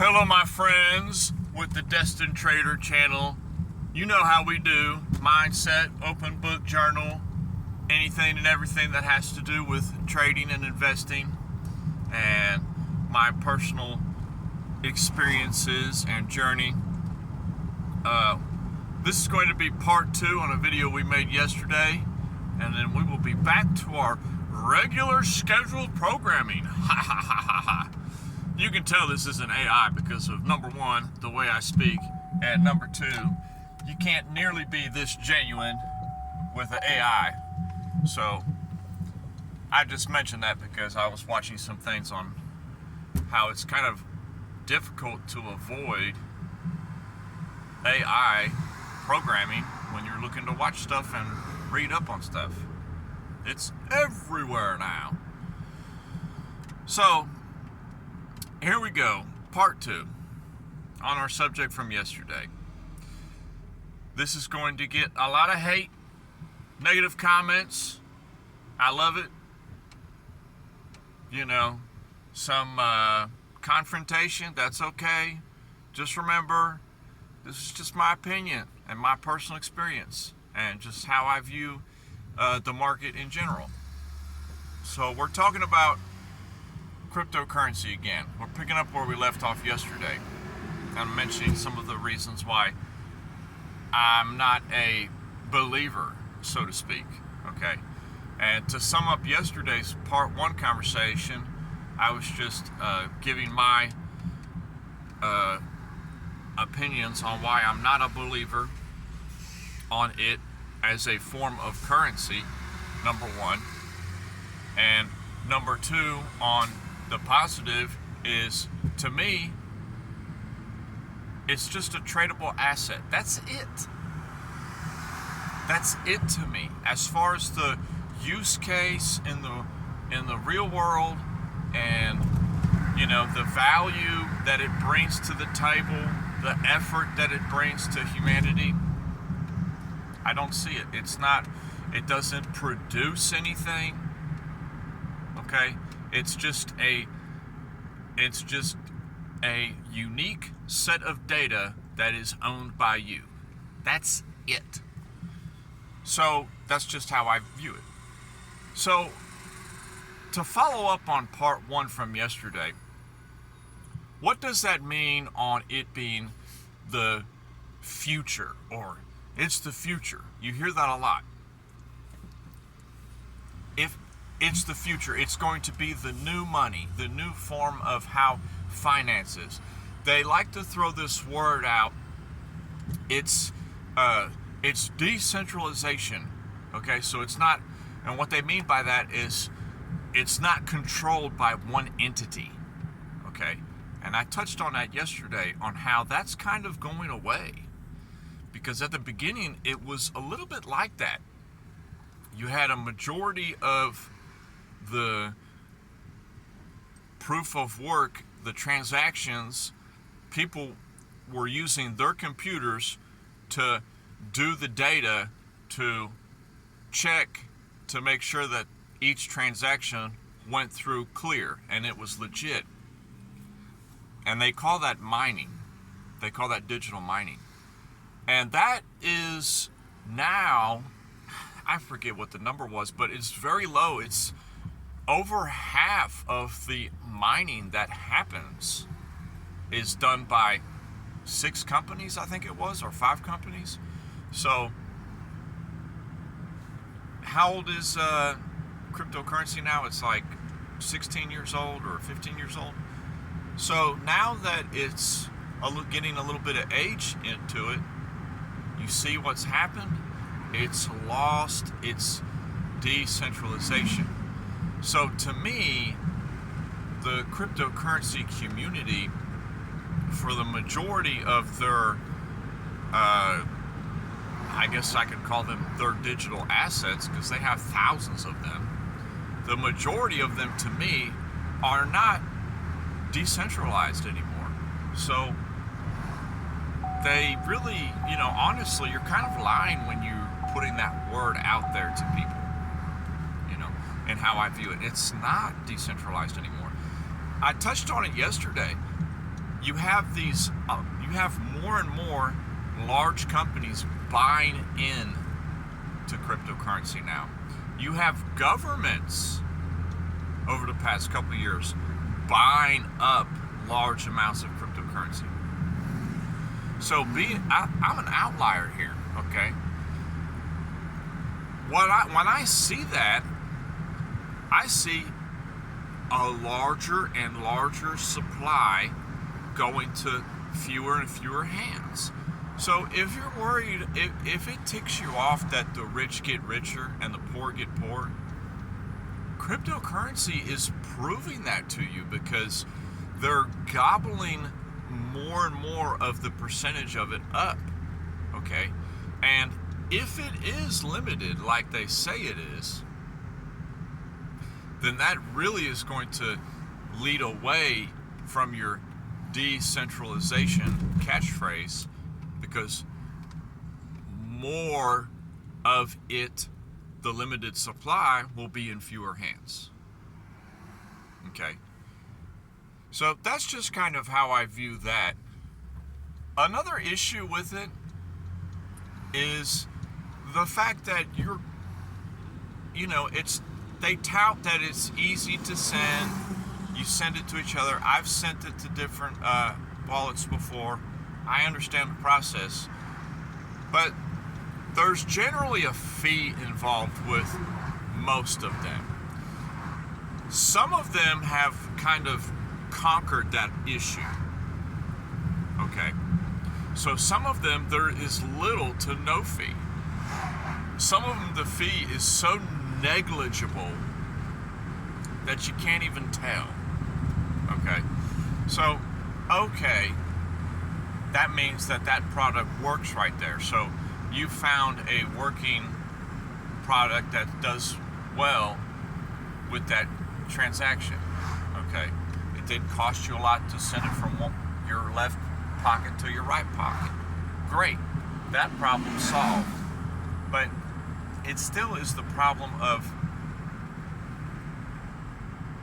Hello, my friends with the Destined Trader channel. You know how we do. Mindset, open book journal, anything and everything that has to do with trading and investing, and my personal experiences and journey. This is going to be part 2 on a video we made yesterday, and then we will be back to our regular scheduled programming. Ha ha ha ha ha. You can tell this isn't AI because of, number 1, the way I speak, and number 2, you can't nearly be this genuine with an AI. So I just mentioned that because I was watching some things on how it's kind of difficult to avoid AI programming when you're looking to watch stuff and read up on stuff. It's everywhere now. So here we go, part 2 on our subject from yesterday. This is going to get a lot of hate, negative comments. I love it. You know, some confrontation, that's okay. Just remember, this is just my opinion and my personal experience and just how I view the market in general. So we're talking about cryptocurrency again. We're picking up where we left off yesterday. I'm mentioning some of the reasons why I'm not a believer, so to speak. Okay. And to sum up yesterday's part 1 conversation, I was just giving my opinions on why I'm not a believer on it as a form of currency, number 1. And number 2, on the positive is, to me, it's just a tradable asset. That's it. That's it to me. As far as the use case in the real world, and you know, the value that it brings to the table, the effort that it brings to humanity, I don't see it. It doesn't produce anything. Okay? It's just a unique set of data that is owned by you. That's it. So that's just how I view it. So to follow up on part 1 from yesterday, what does that mean on it being the future, or it's the future? You hear that a lot. If it's the future, it's going to be the new money, the new form of how finances. They like to throw this word out. It's decentralization. Okay, so it's not, and what they mean by that is it's not controlled by one entity. Okay, and I touched on that yesterday on how that's kind of going away, because at the beginning it was a little bit like that. You had a majority of the proof of work, the transactions, people were using their computers to do the data to check to make sure that each transaction went through clear and it was legit. And they call that mining. They call that digital mining. And that is now, I forget what the number was, but it's very low. It's over half of the mining that happens is done by 6 companies, I think it was, or 5 companies. So how old is cryptocurrency now? It's like 16 years old or 15 years old. So now that it's getting a little bit of age into it, you see what's happened. It's lost its decentralization. So to me, the cryptocurrency community, for the majority of their, I guess I could call them their digital assets, because they have thousands of them, the majority of them, to me, are not decentralized anymore. So they really, you know, honestly, you're kind of lying when you're putting that word out there to people, you know, and how I view it. It's not decentralized anymore. I touched on it yesterday. you have you have more and more large companies buying in to cryptocurrency now. You have governments over the past couple of years buying up large amounts of cryptocurrency. So I'm an outlier here, okay? When I see that, I see a larger and larger supply going to fewer and fewer hands. So if you're worried, if it ticks you off that the rich get richer and the poor get poorer, cryptocurrency is proving that to you, because they're gobbling more and more of the percentage of it up, okay? And if it is limited like they say it is, then that really is going to lead away from your decentralization catchphrase, because more of it, the limited supply, will be in fewer hands. Okay? So that's just kind of how I view that. Another issue with it is the fact that they tout that it's easy to send. You send it to each other. I've sent it to different wallets before. I understand the process. But there's generally a fee involved with most of them. Some of them have kind of conquered that issue. Okay. So some of them, there is little to no fee. Some of them, the fee is so negligible that you can't even tell. Okay. So, that means that product works right there. So you found a working product that does well with that transaction. Okay. It didn't cost you a lot to send it from your left pocket to your right pocket. Great. That problem solved. But it still is the problem of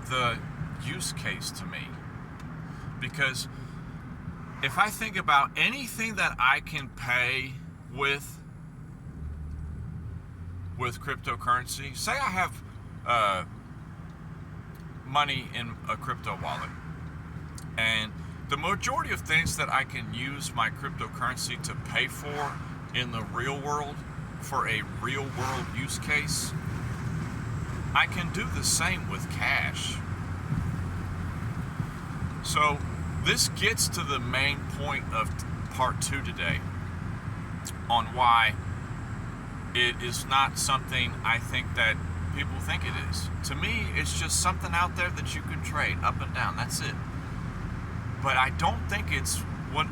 the use case to me. Because if I think about anything that I can pay with cryptocurrency, say I have money in a crypto wallet, and the majority of things that I can use my cryptocurrency to pay for in the real world, for a real world use case, I can do the same with cash. So this gets to the main point of part 2 today on why it is not something I think that people think it is. To me, it's just something out there that you can trade up and down. That's it. But I don't think it's what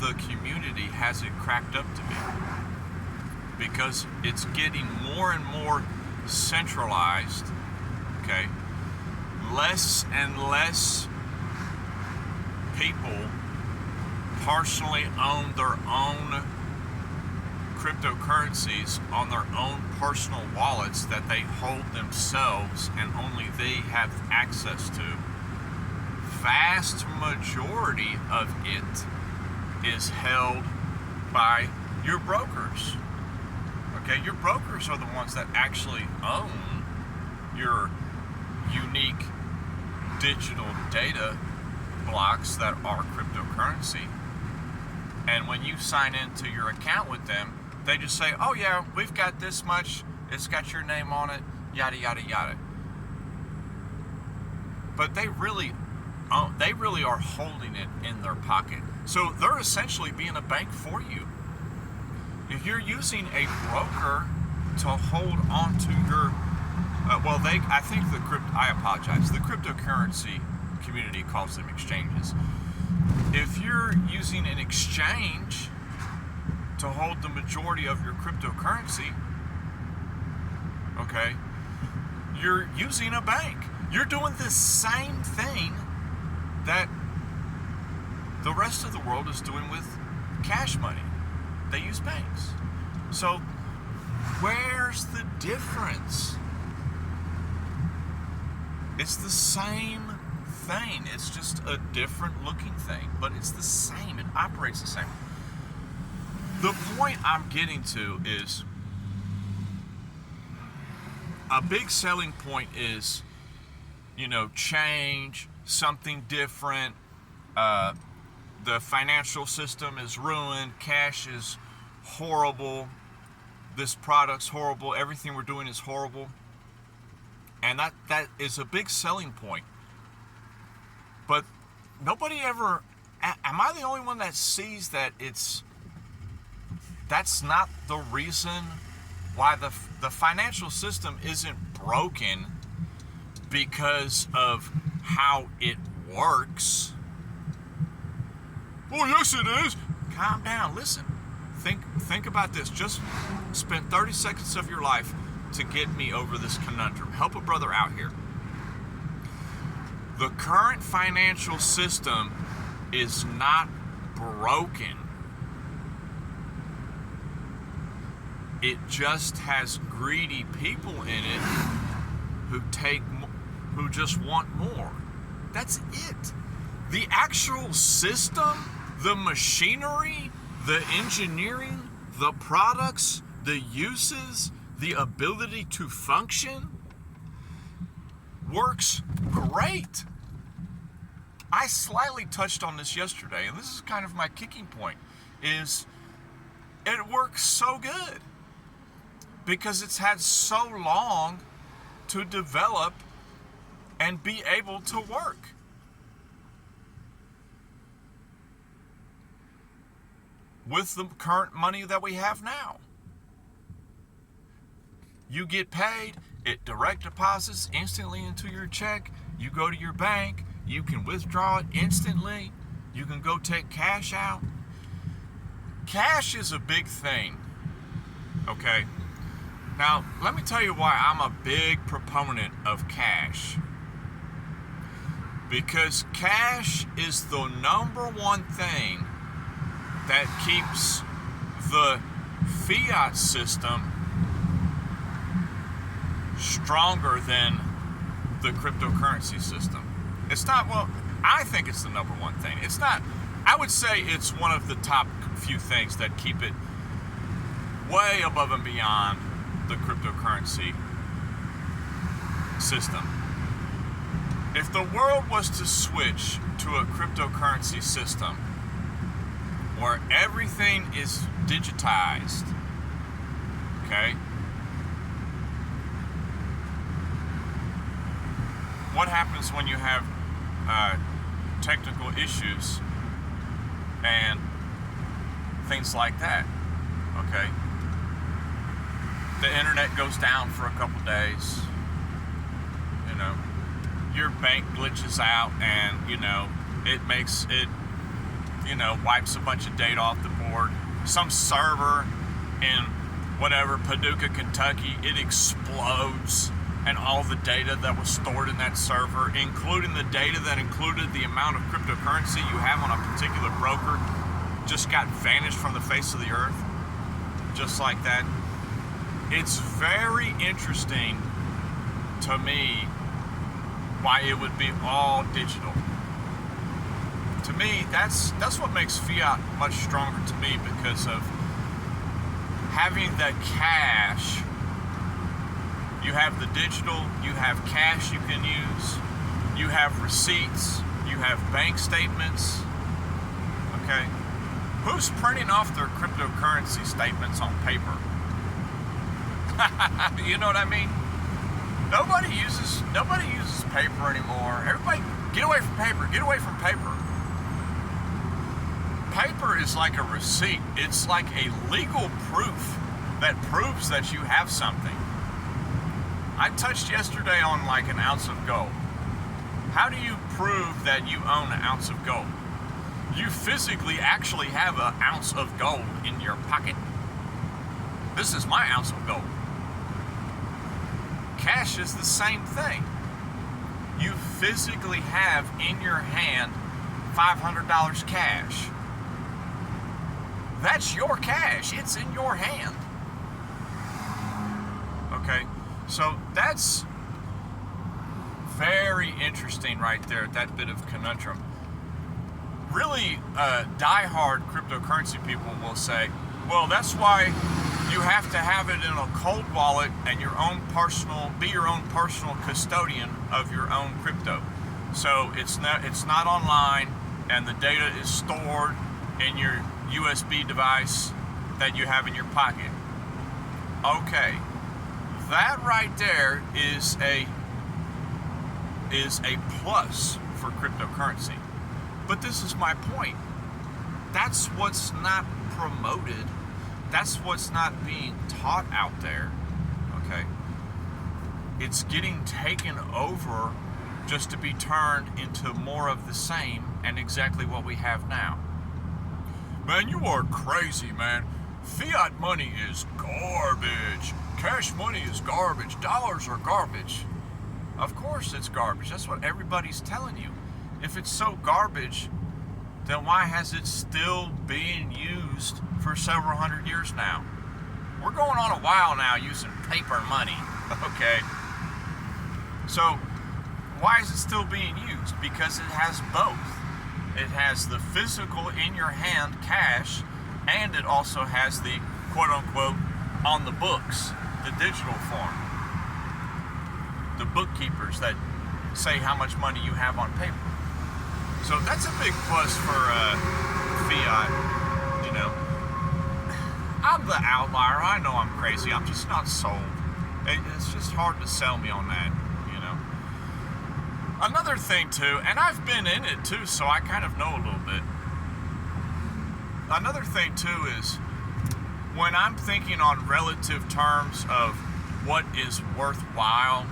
the community has it cracked up to be, because it's getting more and more centralized. Okay, less and less people partially own their own cryptocurrencies on their own personal wallets that they hold themselves and only they have access to. Vast majority of it is held by your brokers. Okay, your brokers are the ones that actually own your unique digital data blocks that are cryptocurrency. And when you sign into your account with them, they just say, oh yeah, we've got this much, it's got your name on it, yada yada yada. But they really are holding it in their pocket. So they're essentially being a bank for you. If you're using a broker to hold on to your, the cryptocurrency community calls them exchanges. If you're using an exchange to hold the majority of your cryptocurrency, okay, you're using a bank. You're doing the same thing that the rest of the world is doing with cash money. They use banks. So where's the difference? It's the same thing. It's just a different looking thing, but it's the same. It operates the same. The point I'm getting to is a big selling point is, change, something different. The financial system is ruined. Cash is horrible. This product's horrible. Everything we're doing is horrible. And that is a big selling point. But nobody ever, am I the only one that sees that that's not the reason why the financial system isn't broken because of how it works? Oh, yes it is. Calm down. Listen. Think about this. Just spend 30 seconds of your life to get me over this conundrum. Help a brother out here. The current financial system is not broken. It just has greedy people in it who just want more. That's it. The actual system, the machinery, the engineering, the products, the uses, the ability to function works great. I slightly touched on this yesterday, and this is kind of my kicking point, is it works so good because it's had so long to develop and be able to work. With the current money that we have now. You get paid, it direct deposits instantly into your check. You go to your bank, you can withdraw it instantly. You can go take cash out. Cash is a big thing, okay? Now, let me tell you why I'm a big proponent of cash. Because cash is the number one thing that keeps the fiat system stronger than the cryptocurrency system. It's not, well, I think it's the number one thing. It's not, I would say it's one of the top few things that keep it way above and beyond the cryptocurrency system. If the world was to switch to a cryptocurrency system where everything is digitized, okay? What happens when you have technical issues and things like that, okay? The internet goes down for a couple days, your bank glitches out and, it makes it, wipes a bunch of data off the board. Some server in whatever, Paducah, Kentucky, it explodes, and all the data that was stored in that server, including the data that included the amount of cryptocurrency you have on a particular broker, just got vanished from the face of the earth, just like that. It's very interesting to me why it would be all digital. To me, that's what makes fiat much stronger to me, because of having the cash. You have the digital, you have cash you can use, you have receipts, you have bank statements, okay? Who's printing off their cryptocurrency statements on paper? You know what I mean? Nobody uses paper anymore. Everybody, get away from paper, get away from paper. Paper is like a receipt. It's like a legal proof that proves that you have something. I touched yesterday on like an ounce of gold. How do you prove that you own an ounce of gold? You physically actually have an ounce of gold in your pocket. This is my ounce of gold. Cash is the same thing. You physically have in your hand $500 cash. That's your cash. It's in your hand. Okay? So that's Very interesting right there, that bit of conundrum. Really, die-hard cryptocurrency people will say, well, that's why you have to have it in a cold wallet and be your own personal custodian of your own crypto. So it's not online, and the data is stored in your USB device that you have in your pocket. Okay, that right there is a plus for cryptocurrency. But this is my point. That's what's not promoted. That's what's not being taught out there. Okay? It's getting taken over just to be turned into more of the same and exactly what we have now. Man, you are crazy, man. Fiat money is garbage. Cash money is garbage. Dollars are garbage. Of course it's garbage. That's what everybody's telling you. If it's so garbage, then why has it still being used for several hundred years now? We're going on a while now using paper money, okay? So, why is it still being used? Because it has both. It has the physical in your hand cash, and it also has the quote-unquote on the books, the digital form. The bookkeepers that say how much money you have on paper. So that's a big plus for fiat, you know. I'm the outlier. I know I'm crazy. I'm just not sold. It's just hard to sell me on that, you know. Another thing too, and I've been in it too, so I kind of know a little bit. Another thing too is when I'm thinking on relative terms of what is worthwhile,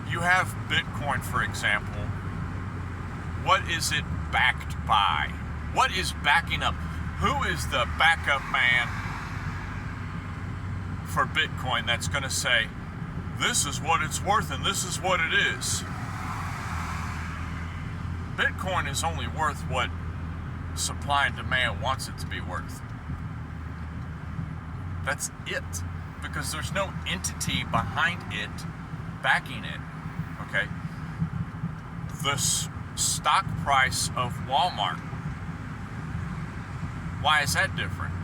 you have Bitcoin, for example. What is it backed by? What is backing up? Who is the backup man for Bitcoin that's going to say, this is what it's worth and this is what it is? Bitcoin is only worth what supply and demand wants it to be worth. That's it. Because there's no entity behind it backing it. Okay? The stock price of Walmart. Why is that different?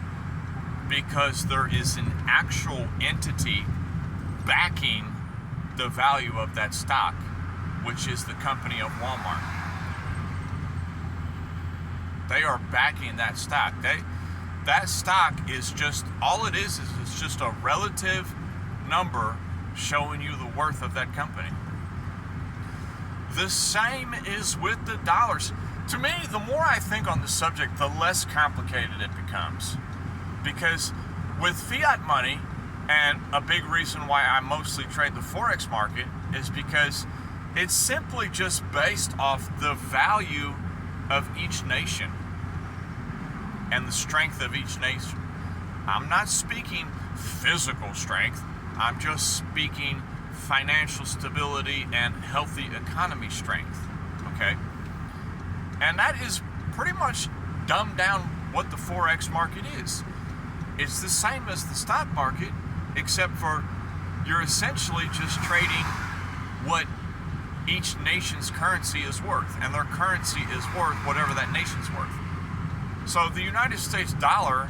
Because there is an actual entity backing the value of that stock, which is the company of Walmart. They are backing that stock. That stock is just, all it is it's just a relative number showing you the worth of that company. The same is with the dollars. To me, the more I think on the subject, the less complicated it becomes. Because with fiat money, and a big reason why I mostly trade the Forex market is because it's simply just based off the value of each nation and the strength of each nation. I'm not speaking physical strength. I'm just speaking financial stability and healthy economy strength, okay? And that is pretty much dumbed down what the Forex market is. It's the same as the stock market, except for you're essentially just trading what each nation's currency is worth, and their currency is worth whatever that nation's worth. So the United States dollar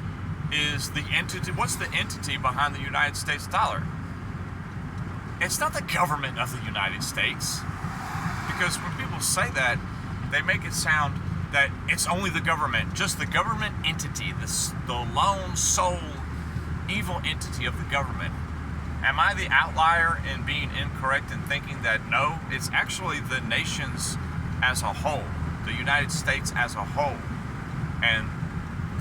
is the entity. What's the entity behind the United States dollar? It's not the government of the United States. Because when people say that, they make it sound that it's only the government, just the government entity, the lone, sole, evil entity of the government. Am I the outlier in being incorrect in thinking that no, it's actually the nations as a whole, the United States as a whole, and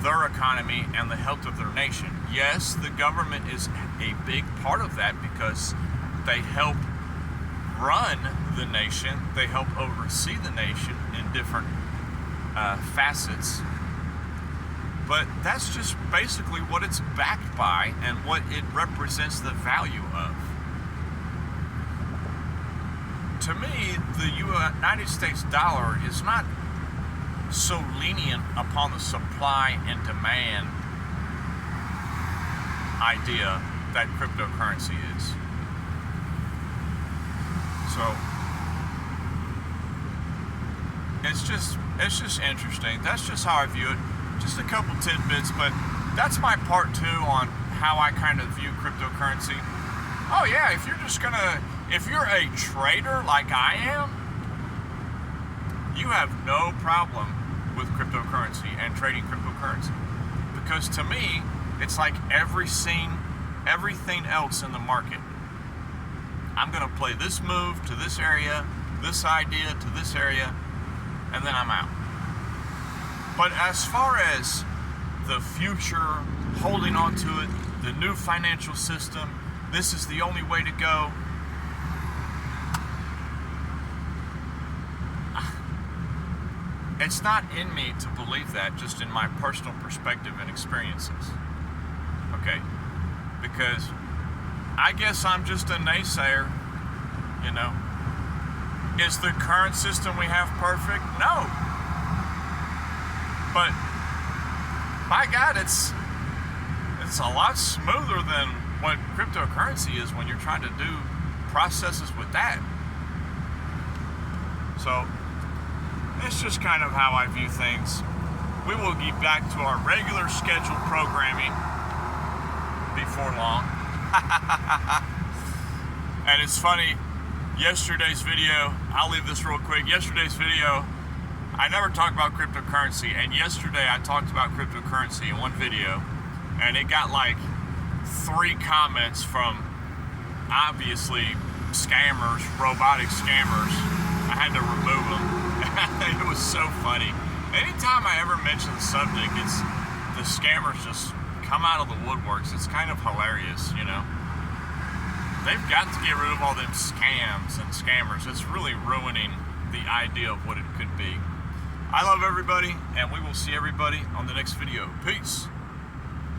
their economy and the health of their nation? Yes, the government is a big part of that because they help run the nation, they help oversee the nation in different facets. But that's just basically what it's backed by and what it represents the value of. To me, the United States dollar is not so lenient upon the supply and demand idea that cryptocurrency is. So it's just interesting. That's just how I view it. Just a couple tidbits, but that's my part 2 on how I kind of view cryptocurrency. Oh yeah, if you're a trader like I am, you have no problem with cryptocurrency and trading cryptocurrency. Because to me, it's like everything else in the market. I'm going to play this move to this area, this idea to this area, and then I'm out. But as far as the future, holding on to it, the new financial system, this is the only way to go. It's not in me to believe that, just in my personal perspective and experiences. Okay? Because I guess I'm just a naysayer, you know. Is the current system we have perfect? No. But my God, it's a lot smoother than what cryptocurrency is when you're trying to do processes with that. So it's just kind of how I view things. We will get back to our regular scheduled programming before long. And it's funny, yesterday's video, I'll leave this real quick. Yesterday's video, I never talked about cryptocurrency, and yesterday I talked about cryptocurrency in one video, and it got like 3 comments from obviously scammers, robotic scammers. I had to remove them. It was so funny. Anytime I ever mention the subject, it's the scammers just come out of the woodworks. It's kind of hilarious, you know. They've got to get rid of all them scams and scammers. It's really ruining the idea of what it could be. I love everybody, and we will see everybody on the next video. Peace.